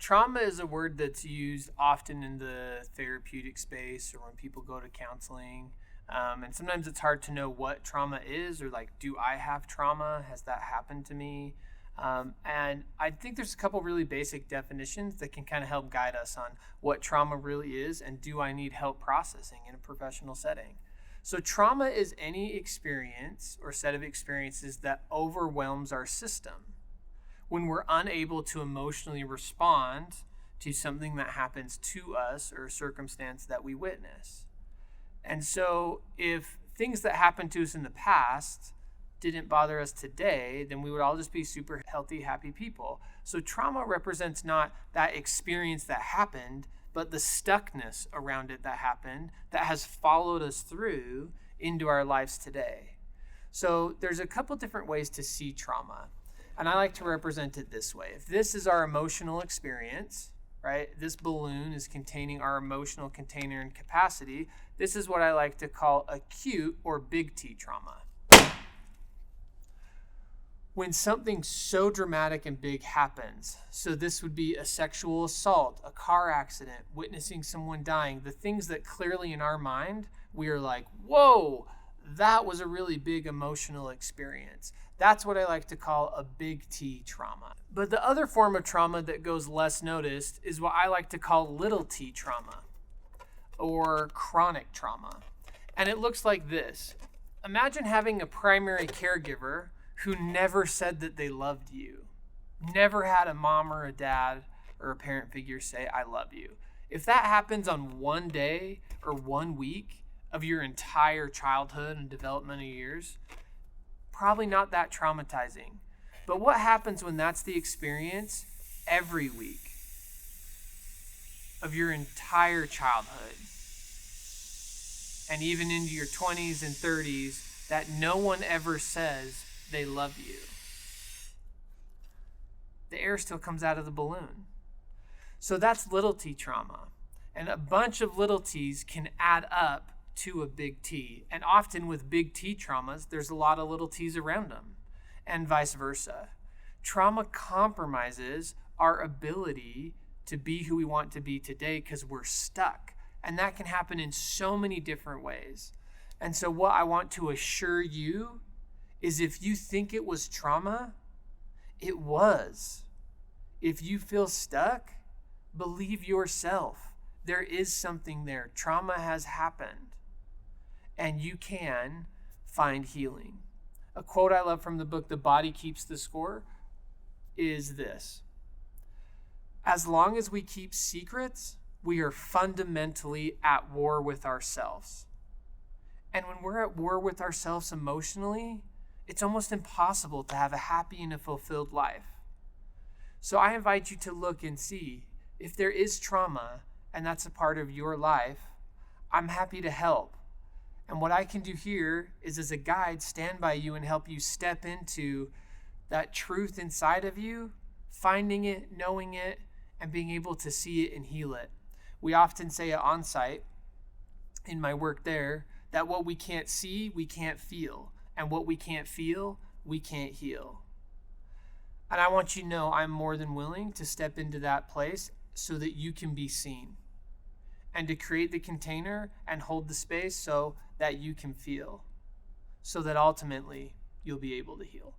Trauma is a word that's used often in the therapeutic space or when people go to counseling. And sometimes it's hard to know what trauma is, or like, do I have trauma? Has that happened to me? And I think there's a couple really basic definitions that can kind of help guide us on what trauma really is and do I need help processing in a professional setting. So trauma is any experience or set of experiences that overwhelms our system when we're unable to emotionally respond to something that happens to us or a circumstance that we witness. And so if things that happened to us in the past didn't bother us today, then we would all just be super healthy, happy people. So trauma represents not that experience that happened, but the stuckness around it that happened that has followed us through into our lives today. So there's a couple different ways to see trauma. And I like to represent it this way. If this is our emotional experience, right? This balloon is containing our emotional container and capacity. This is what I like to call acute or big T trauma. When something so dramatic and big happens, so this would be a sexual assault, a car accident, witnessing someone dying, the things that clearly in our mind, we are like, whoa, that was a really big emotional experience. That's what I like to call a big T trauma. But the other form of trauma that goes less noticed is what I like to call little t trauma or chronic trauma. And it looks like this. Imagine having a primary caregiver who never said that they loved you, never had a mom or a dad or a parent figure say, I love you. If that happens on one day or 1 week of your entire childhood and developmental years, probably not that traumatizing. But what happens when that's the experience every week of your entire childhood and even into your 20s and 30s that no one ever says they love you? The air still comes out of the balloon. So that's little t trauma. And a bunch of little t's can add up to a big T. And often with big T traumas, there's a lot of little t's around them, and vice versa. Trauma compromises our ability to be who we want to be today because we're stuck. And that can happen in so many different ways. And so what I want to assure you is if you think it was trauma, it was. If you feel stuck, believe yourself. There is something there. Trauma has happened. And you can find healing. A quote I love from the book, The Body Keeps the Score, is this. As long as we keep secrets, we are fundamentally at war with ourselves. And when we're at war with ourselves emotionally, it's almost impossible to have a happy and a fulfilled life. So I invite you to look and see if there is trauma and that's a part of your life. I'm happy to help. And what I can do here is, as a guide, stand by you and help you step into that truth inside of you, finding it, knowing it, and being able to see it and heal it. We often say at Onsite, in my work there, that what we can't see, we can't feel. And what we can't feel, we can't heal. And I want you to know I'm more than willing to step into that place so that you can be seen, and to create the container and hold the space so that you can feel, so that ultimately you'll be able to heal.